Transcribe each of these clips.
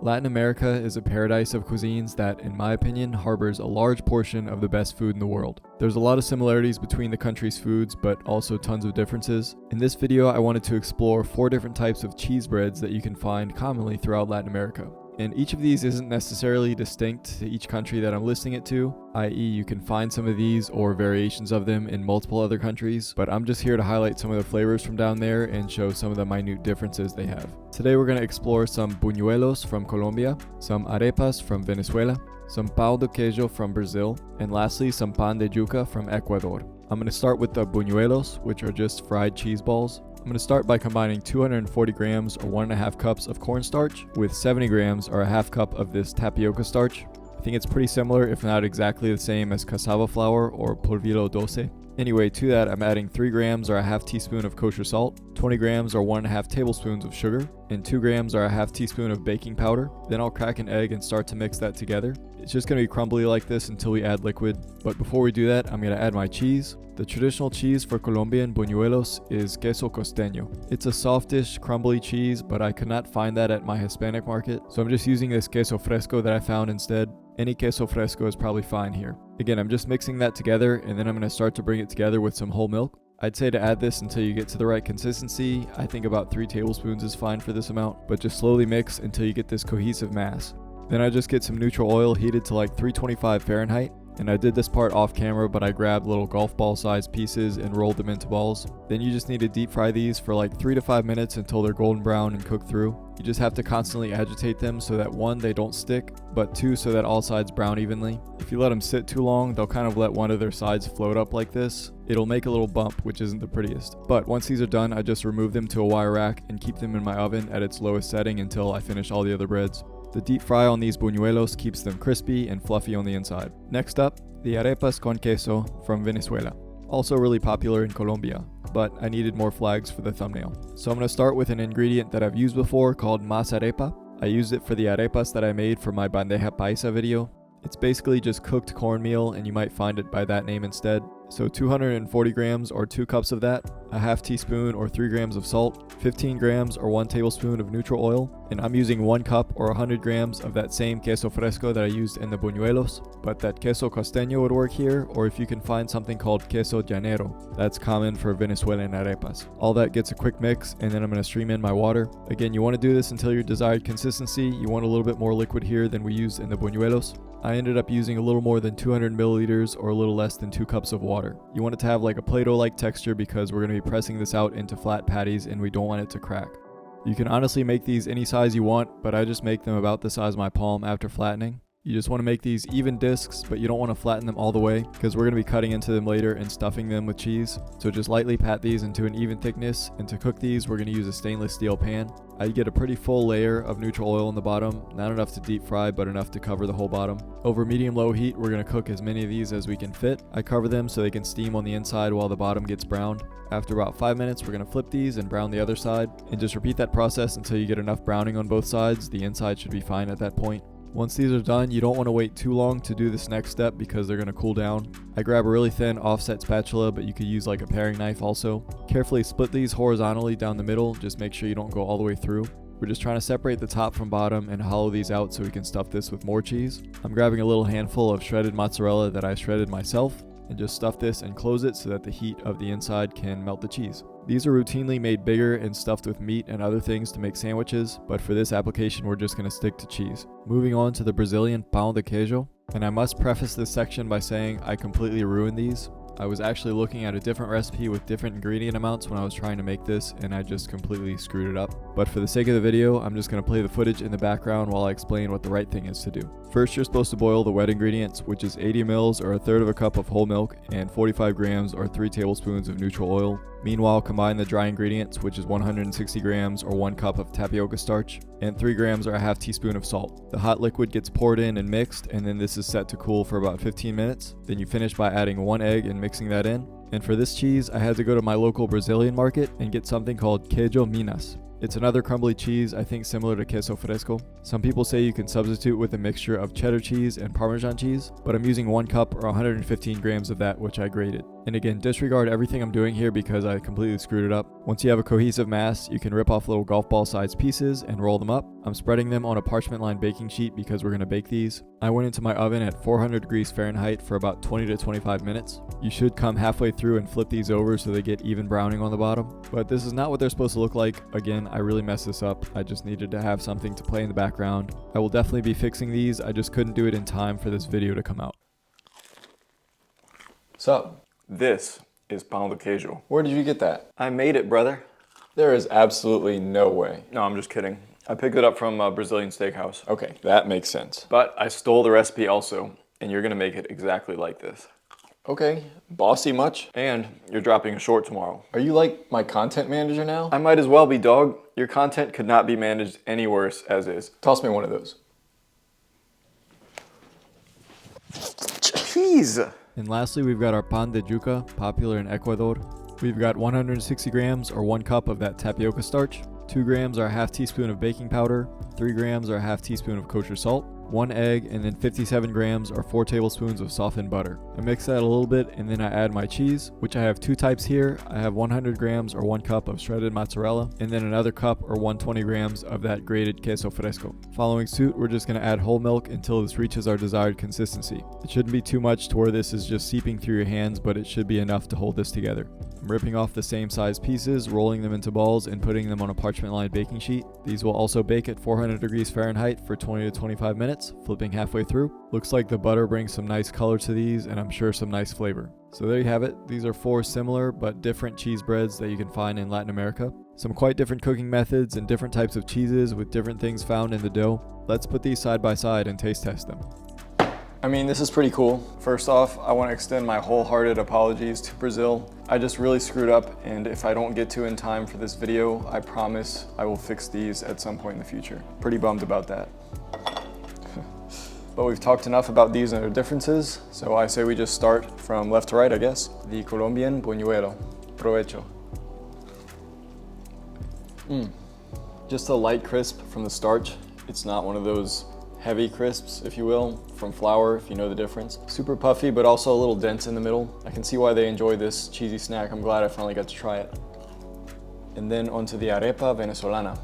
Latin America is a paradise of cuisines that, in my opinion, harbors a large portion of the best food in the world. There's a lot of similarities between the country's foods, but also tons of differences. In this video, I wanted to explore 4 different types of cheese breads that you can find commonly throughout Latin America. And each of these isn't necessarily distinct to each country that I'm listing it to, i.e. you can find some of these or variations of them in multiple other countries, but I'm just here to highlight some of the flavors from down there and show some of the minute differences they have. Today we're going to explore some Buñuelos from Colombia, some Arepas from Venezuela, some pão de queijo from Brazil, and lastly some pan de yuca from Ecuador. I'm going to start with the Buñuelos, which are just fried cheese balls. I'm going to start by combining 240 grams or 1.5 cups of cornstarch with 70 grams or a half cup of this tapioca starch. I think it's pretty similar, if not exactly the same as cassava flour or polvillo dulce. Anyway, to that I'm adding 3 grams or a half teaspoon of kosher salt, 20 grams or 1.5 tablespoons of sugar, and 2 grams or a half teaspoon of baking powder. Then I'll crack an egg and start to mix that together. It's just going to be crumbly like this until we add liquid, but before we do that, I'm going to add my cheese. The traditional cheese for Colombian Buñuelos is queso costeño. It's a softish, crumbly cheese, but I could not find that at my Hispanic market, so I'm just using this queso fresco that I found instead. Any queso fresco is probably fine here. Again, I'm just mixing that together, and then I'm going to start to bring it together with some whole milk. I'd say to add this until you get to the right consistency. I think about 3 tablespoons is fine for this amount, but just slowly mix until you get this cohesive mass. Then I just get some neutral oil heated to like 325 Fahrenheit. And I did this part off camera, but I grabbed little golf ball sized pieces and rolled them into balls. Then you just need to deep fry these for like 3 to 5 minutes until they're golden brown and cooked through. You just have to constantly agitate them so that 1, they don't stick, but 2, so that all sides brown evenly. If you let them sit too long, they'll kind of let one of their sides float up like this. It'll make a little bump, which isn't the prettiest. But once these are done, I just remove them to a wire rack and keep them in my oven at its lowest setting until I finish all the other breads. The deep fry on these buñuelos keeps them crispy and fluffy on the inside. Next up, the arepas con queso from Venezuela. Also really popular in Colombia, but I needed more flags for the thumbnail. So I'm going to start with an ingredient that I've used before called masarepa. I used it for the arepas that I made for my bandeja paisa video. It's basically just cooked cornmeal, and you might find it by that name instead. So 240 grams or 2 cups of that, a half teaspoon or 3 grams of salt, 15 grams or 1 tablespoon of neutral oil, and I'm using 1 cup or 100 grams of that same queso fresco that I used in the buñuelos, but that queso costeño would work here, or if you can find something called queso llanero, that's common for Venezuelan arepas. All that gets a quick mix, and then I'm going to stream in my water. Again, you want to do this until your desired consistency. You want a little bit more liquid here than we used in the buñuelos. I ended up using a little more than 200 milliliters or a little less than 2 cups of water. You want it to have like a Play-Doh-like texture because we're going to be pressing this out into flat patties and we don't want it to crack. You can honestly make these any size you want, but I just make them about the size of my palm after flattening. You just want to make these even discs, but you don't want to flatten them all the way because we're going to be cutting into them later and stuffing them with cheese. So just lightly pat these into an even thickness, and to cook these we're going to use a stainless steel pan. I get a pretty full layer of neutral oil in the bottom, not enough to deep fry but enough to cover the whole bottom. Over medium-low heat we're going to cook as many of these as we can fit. I cover them so they can steam on the inside while the bottom gets browned. After about 5 minutes we're going to flip these and brown the other side, and just repeat that process until you get enough browning on both sides. The inside should be fine at that point. Once these are done, you don't want to wait too long to do this next step because they're going to cool down. I grab a really thin offset spatula, but you could use like a paring knife also. Carefully split these horizontally down the middle, just make sure you don't go all the way through. We're just trying to separate the top from bottom and hollow these out so we can stuff this with more cheese. I'm grabbing a little handful of shredded mozzarella that I shredded myself, and just stuff this and close it so that the heat of the inside can melt the cheese. These are routinely made bigger and stuffed with meat and other things to make sandwiches, but for this application we're just going to stick to cheese. Moving on to the Brazilian pão de queijo, and I must preface this section by saying I completely ruined these. I was actually looking at a different recipe with different ingredient amounts when I was trying to make this, and I just completely screwed it up. But for the sake of the video, I'm just going to play the footage in the background while I explain what the right thing is to do. First, you're supposed to boil the wet ingredients, which is 80 mils or 1/3 of a cup of whole milk and 45 grams or 3 tablespoons of neutral oil. Meanwhile, combine the dry ingredients, which is 160 grams or 1 cup of tapioca starch and 3 grams or a half teaspoon of salt. The hot liquid gets poured in and mixed, and then this is set to cool for about 15 minutes. Then you finish by adding 1 egg and mixing that in. And for this cheese, I had to go to my local Brazilian market and get something called queijo minas. It's another crumbly cheese, I think similar to queso fresco. Some people say you can substitute with a mixture of cheddar cheese and Parmesan cheese, but I'm using 1 cup or 115 grams of that, which I grated. And again, disregard everything I'm doing here because I completely screwed it up. Once you have a cohesive mass, you can rip off little golf ball sized pieces and roll them up. I'm spreading them on a parchment lined baking sheet because we're going to bake these. I went into my oven at 400 degrees Fahrenheit for about 20 to 25 minutes. You should come halfway through and flip these over so they get even browning on the bottom. But this is not what they're supposed to look like. Again, I really messed this up. I just needed to have something to play in the background. I will definitely be fixing these. I just couldn't do it in time for this video to come out. So, this is pão de queijo. Where did you get that? I made it, brother. There is absolutely no way. No, I'm just kidding. I picked it up from a Brazilian steakhouse. Okay, that makes sense. But I stole the recipe also, and you're gonna make it exactly like this. Okay, bossy much? And you're dropping a short tomorrow. Are you like my content manager now? I might as well be, dog. Your content could not be managed any worse as is. Toss me one of those. Jeez! And lastly, we've got our pan de yuca, popular in Ecuador. We've got 160 grams or 1 cup of that tapioca starch. 2 grams are a half teaspoon of baking powder. 3 grams are a half teaspoon of kosher salt. 1 egg, and then 57 grams or 4 tablespoons of softened butter. I mix that a little bit and then I add my cheese, which I have 2 types here. I have 100 grams or 1 cup of shredded mozzarella, and then another cup or 120 grams of that grated queso fresco. Following suit, we're just going to add whole milk until this reaches our desired consistency. It shouldn't be too much to where this is just seeping through your hands, but it should be enough to hold this together. I'm ripping off the same size pieces, rolling them into balls, and putting them on a parchment-lined baking sheet. These will also bake at 400 degrees Fahrenheit for 20 to 25 minutes, flipping halfway through. Looks like the butter brings some nice color to these, and I'm sure some nice flavor. So there you have it. These are 4 similar but different cheese breads that you can find in Latin America. Some quite different cooking methods and different types of cheeses with different things found in the dough. Let's put these side by side and taste test them. I mean, this is pretty cool. First off, I want to extend my wholehearted apologies to Brazil. I just really screwed up, and if I don't get to in time for this video, I promise I will fix these at some point in the future. Pretty bummed about that. But we've talked enough about these and their differences, so I say we just start from left to right, I guess. The Colombian Buñuelo. Provecho. Just a light crisp from the starch. It's not one of those heavy crisps, if you will, from flour, if you know the difference. Super puffy, but also a little dense in the middle. I can see why they enjoy this cheesy snack. I'm glad I finally got to try it. And then onto the arepa venezolana.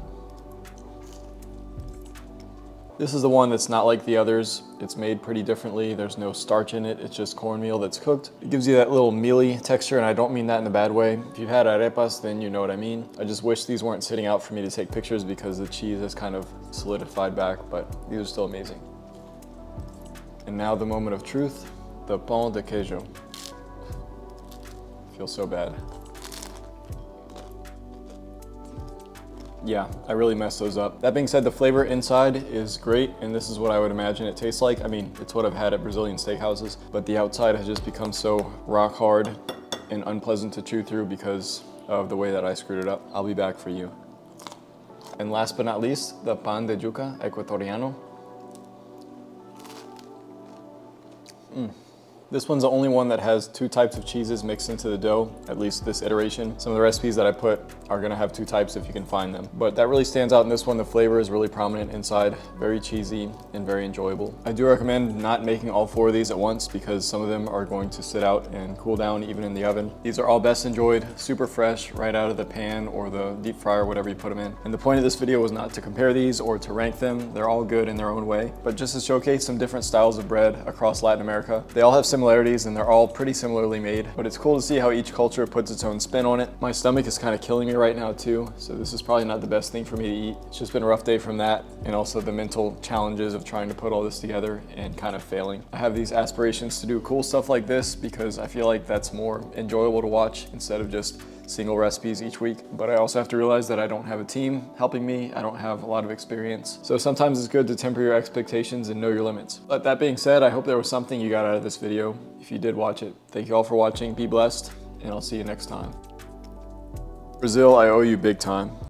This is the one that's not like the others. It's made pretty differently. There's no starch in it. It's just cornmeal that's cooked. It gives you that little mealy texture, and I don't mean that in a bad way. If you've had arepas, then you know what I mean. I just wish these weren't sitting out for me to take pictures because the cheese has kind of solidified back, but these are still amazing. And now the moment of truth, the pão de queijo. Feels so bad. Yeah, I really messed those up. That being said, the flavor inside is great, and this is what I would imagine it tastes like. I mean, it's what I've had at Brazilian steakhouses, but the outside has just become so rock hard and unpleasant to chew through because of the way that I screwed it up. I'll be back for you. And last but not least, the pan de yuca ecuatoriano. This one's the only one that has 2 types of cheeses mixed into the dough, at least this iteration. Some of the recipes that I put are gonna have 2 types if you can find them. But that really stands out in this one. The flavor is really prominent inside, very cheesy and very enjoyable. I do recommend not making all 4 of these at once because some of them are going to sit out and cool down even in the oven. These are all best enjoyed, super fresh, right out of the pan or the deep fryer, whatever you put them in. And the point of this video was not to compare these or to rank them. They're all good in their own way, but just to showcase some different styles of bread across Latin America. They all have similarities and they're all pretty similarly made, but it's cool to see how each culture puts its own spin on it. My stomach is kind of killing me right now too, so this is probably not the best thing for me to eat. It's just been a rough day from that, and also the mental challenges of trying to put all this together and kind of failing. I have these aspirations to do cool stuff like this because I feel like that's more enjoyable to watch instead of just single recipes each week. But I also have to realize that I don't have a team helping me. I don't have a lot of experience. So sometimes it's good to temper your expectations and know your limits. But that being said, I hope there was something you got out of this video. If you did watch it, thank you all for watching. Be blessed, and I'll see you next time. Brazil, I owe you big time.